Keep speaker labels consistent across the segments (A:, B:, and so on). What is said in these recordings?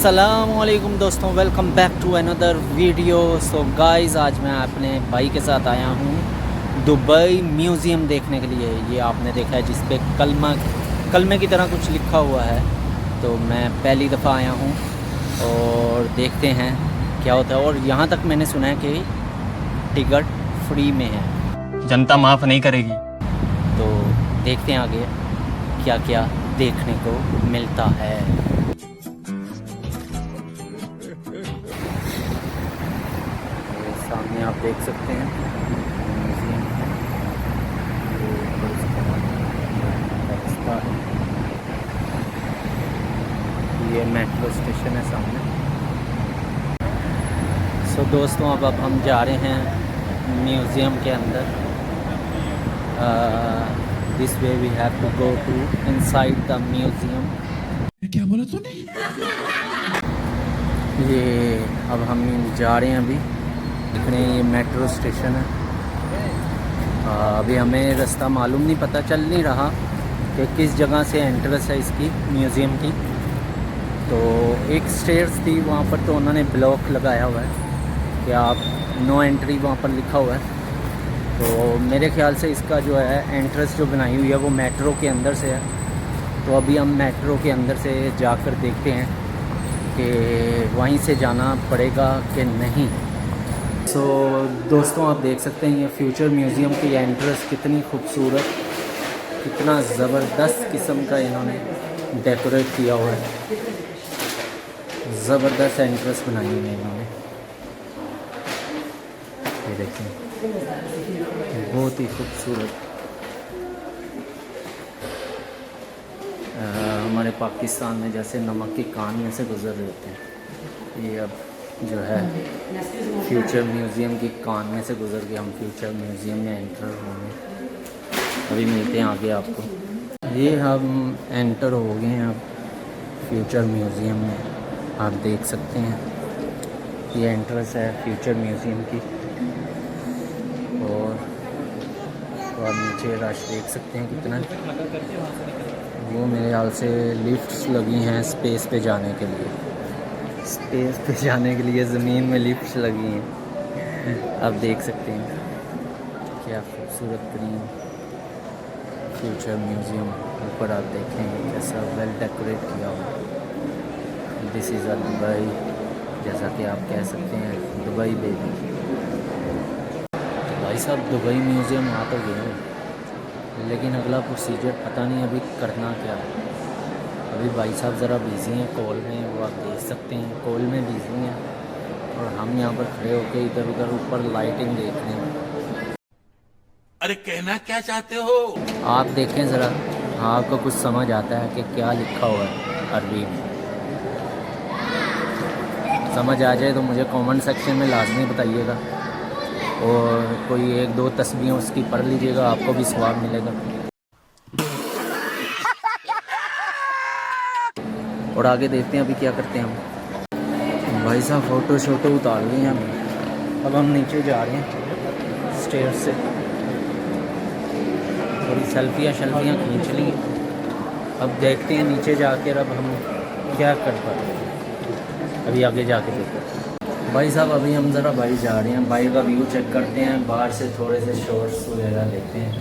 A: अस्सलामुअलैकुम दोस्तों, welcome back to another video. So guys, आज मैं अपने भाई के साथ आया हूँ दुबई म्यूज़ियम देखने के लिए। ये आपने देखा है जिस पे कलमे की तरह कुछ लिखा हुआ है। तो मैं पहली दफ़ा आया हूँ और देखते हैं क्या होता है। और यहाँ तक मैंने सुना है कि टिकट फ्री में है,
B: जनता माफ़ नहीं करेगी।
A: तो देखते हैं आगे क्या क्या देखने को मिलता है। सामने आप देख सकते हैं म्यूज़ियम है, ये मेट्रो स्टेशन है सामने। सो दोस्तों, अब हम जा रहे हैं म्यूज़ियम के अंदर। This way we have to go to inside the museum.
C: क्या बोला तूने?
A: ये अब हम जा रहे हैं, अभी देख रहे हैं ये मेट्रो स्टेशन है। अभी हमें रास्ता मालूम नहीं, पता चल नहीं रहा कि किस जगह से एंट्रेंस है इसकी म्यूज़ियम की। तो एक स्टेयर्स थी वहाँ पर, तो उन्होंने ब्लॉक लगाया हुआ है कि आप नो एंट्री वहाँ पर लिखा हुआ है। तो मेरे ख्याल से इसका जो है एंट्रेंस जो बनाई हुई है वो मेट्रो के अंदर से है। तो अभी हम मेट्रो के अंदर से जाकर देखते हैं कि वहीं से जाना पड़ेगा कि नहीं। सो दोस्तों, आप देख सकते हैं ये फ्यूचर म्यूज़ियम की एंट्रेंस कितनी खूबसूरत, कितना ज़बरदस्त किस्म का इन्होंने डेकोरेट किया हुआ है। ज़बरदस्त एंट्रेंस बनाई हुई है इन्होंने, ये देखें, बहुत ही खूबसूरत। हमारे पाकिस्तान में जैसे नमक की कान में से गुज़र रहे होते हैं, ये अब जो है फ्यूचर म्यूज़ियम की कान में से गुज़र के हम फ्यूचर म्यूज़ियम में एंटर होंगे। अभी मिलते हैं आगे आपको। ये हम एंटर हो गए हैं अब फ्यूचर म्यूज़ियम में। आप देख सकते हैं ये एंट्रेंस है फ्यूचर म्यूज़ियम की। और तो आप नीचे रश देख सकते हैं कितना। वो मेरे ख्याल से लिफ्ट्स लगी हैं स्पेस पे जाने के लिए, स्पेस पे जाने के लिए ज़मीन में लिफ्ट्स लगी हैं। आप देख सकते हैं क्या खूबसूरत तरीन फ्यूचर म्यूज़ियम। ऊपर आप देखें कैसा वेल डेकोरेट किया हुआ। दिस इज़ अ दुबई, जैसा कि आप कह सकते हैं दुबई बेबी। भाई साहब, दुबई म्यूज़ियम आ तो गए हैं, लेकिन अगला प्रोसीजर पता नहीं अभी करना क्या है। अभी भाई साहब ज़रा बिज़ी हैं, कॉल में, वो आप देख सकते हैं कॉल में बिज़ी हैं। और हम यहाँ पर खड़े होकर इधर उधर ऊपर लाइटिंग देख रहे हैं।
C: अरे कहना क्या चाहते हो?
A: आप देखें ज़रा, आपको कुछ समझ आता है कि क्या लिखा हुआ है अरबी में? समझ आ जाए तो मुझे कमेंट सेक्शन में लाजमी बताइएगा, और कोई एक दो तस्वीरें उसकी पढ़ लीजिएगा, आपको भी सवाब मिलेगा। और आगे देखते हैं अभी क्या करते हैं हम। भाई साहब फ़ोटो शोटो उतार लिए हैं हम। अब हम नीचे जा रहे हैं स्टेयर से, थोड़ी सेल्फियाँ खींच ली। अब देखते हैं नीचे जाकर अब हम क्या कर पाते हैं। अभी आगे जाके देखते हैं। भाई साहब, अभी हम ज़रा बाहर जा रहे हैं, बाहर का व्यू चेक करते हैं, बाहर से थोड़े से शॉट्स वगैरह लेते हैं।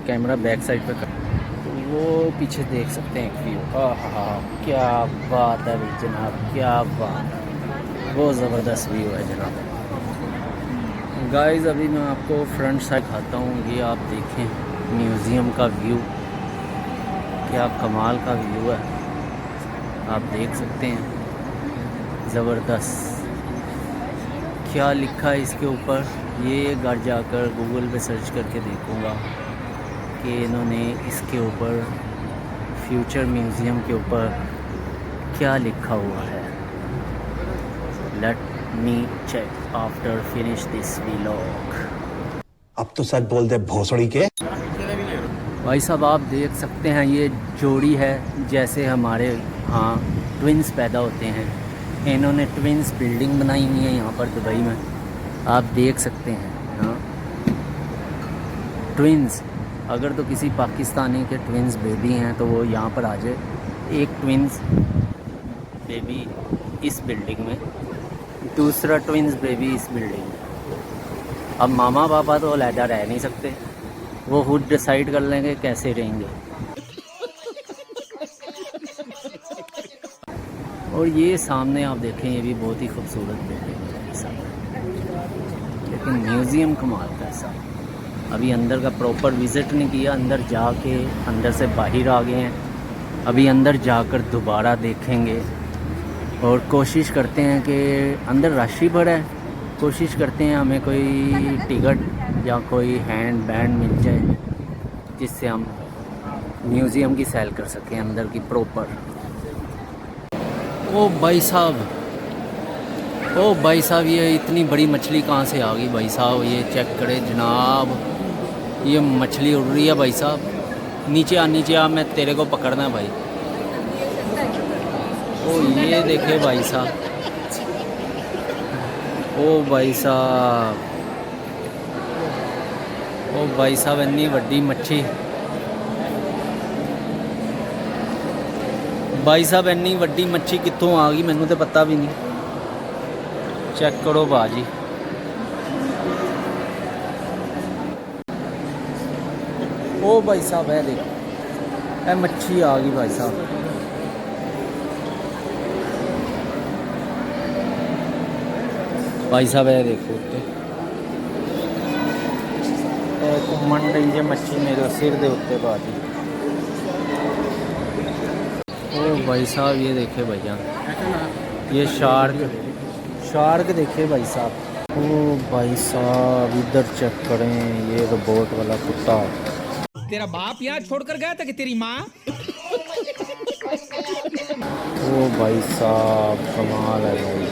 A: कैमरा बैक साइड पे कर, तो वो पीछे देख सकते हैं एक व्यू। क्या बात है भाई जनाब, क्या बात, बहुत ज़बरदस्त व्यू है जनाब। गाइस, अभी मैं आपको फ्रंट साइड दिखाता हूँ। ये आप देखें म्यूज़ियम का व्यू, क्या कमाल का व्यू है। आप देख सकते हैं ज़बरदस्त। क्या लिखा है इसके ऊपर, ये घर जाकर गूगल पे सर्च करके देखूँगा कि इन्होंने इसके ऊपर फ्यूचर म्यूज़ियम के ऊपर क्या लिखा हुआ है। Let me check after finish this vlog.
D: अब तो सच बोल दे भोसड़ी के।
A: भाई साहब, आप देख सकते हैं ये जोड़ी है, जैसे हमारे यहाँ ट्विन्स पैदा होते हैं। इन्होंने ट्विन्स बिल्डिंग बनाई हुई है यहाँ पर दुबई में, आप देख सकते हैं। हाँ, ट्विन्स अगर तो किसी पाकिस्तानी के ट्विंस बेबी हैं तो वो यहाँ पर आ जाए। एक ट्विंस बेबी इस बिल्डिंग में, दूसरा ट्विंस बेबी इस बिल्डिंग में। अब मामा पापा तो अलहदा रह नहीं सकते, वो खुद डिसाइड कर लेंगे कैसे रहेंगे। और ये सामने आप देखें, ये भी बहुत ही खूबसूरत बिल्डिंग है सामने, लेकिन म्यूज़ियम कमाल का ऐसा। अभी अंदर का प्रॉपर विज़िट नहीं किया, अंदर जाके अंदर से बाहर आ गए हैं। अभी अंदर जाकर दोबारा देखेंगे और कोशिश करते हैं कि अंदर रश ही बड़ा है, कोशिश करते हैं हमें कोई टिकट या कोई हैंड बैंड मिल जाए जिससे हम म्यूज़ियम की सैर कर सकें अंदर की प्रॉपर। ओ भाई साहब, ओ भाई साहब, ये इतनी बड़ी मछली कहाँ से आ गई भाई साहब? ये चेक करें जनाब, ये मछली उड़ रही है भाई साहब। नीचे आ, मैं तेरे को पकड़ना है भाई। ओ ये देखे भाई साहब, ओ भाई साहब, ओ भाई साहब, इतनी वड्डी मच्छी भाई साहब, इतनी वड्डी मच्छी कित्थों आ गई मैनू तो पता भी नहीं। चेक करो बाजी, ओ भाई साहब, है देखो, ये मच्छी आ गई भाई साहब। भाई साहब है देखो, घूमन रही है मच्छी मेरे सिर दे उत्ते बाजी। ओ भाई साहब, ये देखे भैया, ये शार्क देखे भाई साहब। ओ भाई साहब, इधर चेक करें, ये रोबोट वाला कुत्ता।
B: तेरा बाप यहाँ छोड़कर गया था कि तेरी माँ?
A: ओ भाई साहब, कमाल है भाई,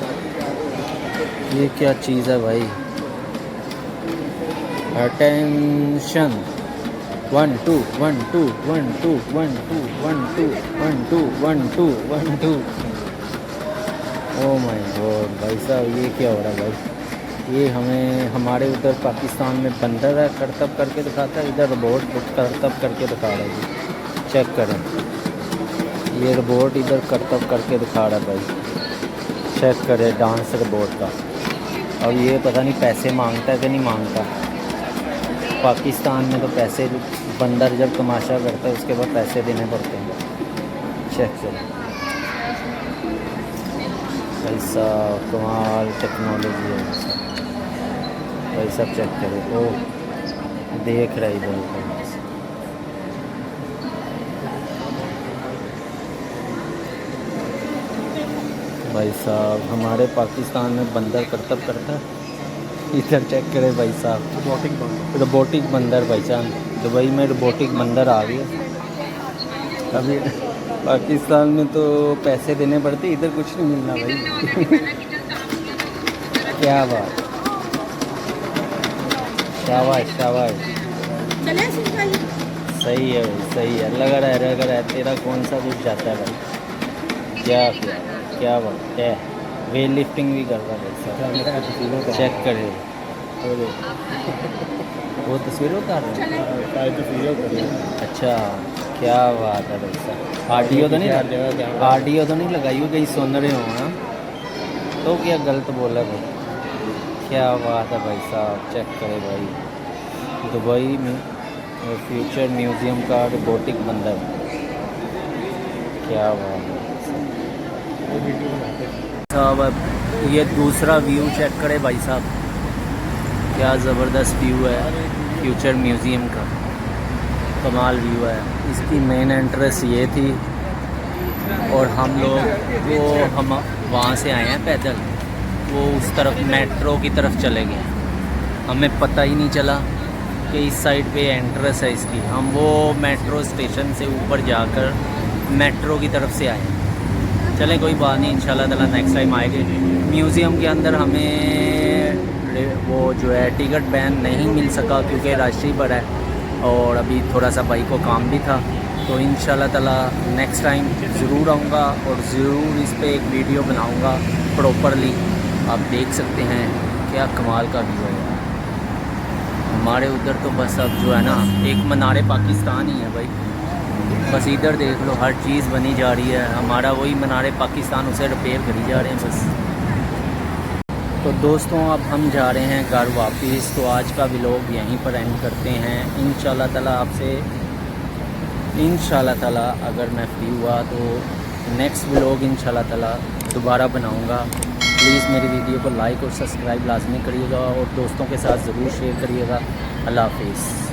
A: ये क्या चीज़ है भाई? अटेंशन, 1 2 1 2 1 2 1 2 1 2 1 2 1 2 1 2। ओ माय गॉड भाई साहब, ये क्या हो रहा है भाई? ये हमें हमारे उधर पाकिस्तान में बंदर है करतब करके दिखाता है, इधर रोबोट करतब करके दिखा रहा है जी। चेक करें, ये रोबोट इधर करतब करके दिखा रहा है भाई। चेक करें डांस रोबोट का। अब ये पता नहीं पैसे मांगता है कि नहीं मांगता। पाकिस्तान में तो पैसे, बंदर जब तमाशा करता है उसके बाद पैसे देने पड़ते हैं। चेक करें भाई साहब, कमाल टेक्नोलॉजी है भाई साहब। चेक करें, ओ देख रहा इधर भाई साहब। हमारे पाकिस्तान में बंदर करतब करता है, इधर चेक करें भाई साहब, रोबोटिक बंदर भाई साहब। दुबई में रोबोटिक बंदर आ गया। अभी पाकिस्तान में तो पैसे देने पड़ते, इधर कुछ नहीं मिलना भाई। क्या बात, शाबाश शाबाश, सही है भाई, सही है। लगा रहा है तेरा कौन सा कुछ जाता है भाई। क्या बात है, वेट लिफ्टिंग भी कर रहा है। चेक करें, वो तस्वीरें उतार रहे हैं। अच्छा, क्या बात है भाई साहब। आरडीओ तो नहीं लगाई हुई, कहीं सुन रहे हो ना तो क्या गलत बोला भाई। क्या बात है भाई साहब। चेक करें भाई, दुबई में फ्यूचर म्यूज़ियम का रोबोटिक बंदर। क्या बात है साहब। अब ये दूसरा व्यू चेक करें भाई साहब, क्या ज़बरदस्त व्यू है फ्यूचर म्यूज़ियम का, कमाल व्यू है। इसकी मेन एंट्रेंस ये थी और हम लोग हम वहाँ से आए हैं पैदल, वो उस तरफ मेट्रो की तरफ चले गए। हमें पता ही नहीं चला कि इस साइड पे एंट्रेंस है इसकी। हम वो मेट्रो स्टेशन से ऊपर जाकर मेट्रो की तरफ से आए। चलें कोई बात नहीं, इंशाल्लाह ताला नेक्स्ट टाइम आएंगे। म्यूज़ियम के अंदर हमें वो जो है टिकट बैन नहीं मिल सका क्योंकि रश ही बड़ा है और अभी थोड़ा सा भाई को काम भी था। तो इंशाल्लाह ताला नेक्स्ट टाइम ज़रूर आऊँगा और ज़रूर इस पे एक वीडियो बनाऊँगा प्रॉपरली। आप देख सकते हैं क्या कमाल का व्यू है। हमारे उधर तो बस अब जो है ना एक मनारे पाकिस्तान ही है भाई, बस इधर देख लो हर चीज़ बनी जा रही है, हमारा वही मनारे पाकिस्तान उसे रिपेयर करी जा रहे हैं बस। तो दोस्तों अब हम जा रहे हैं घर वापस, तो आज का व्लॉग यहीं पर एंड करते हैं। इंशाल्लाह ताला आपसे इंशाल्लाह ताला अगर मैं फ्री हुआ तो नेक्स्ट व्लॉग इंशाल्लाह ताला दोबारा बनाऊंगा। प्लीज़ मेरी वीडियो को लाइक और सब्सक्राइब लाजमी करिएगा और दोस्तों के साथ ज़रूर शेयर करिएगा। अल्लाह हाफिज़।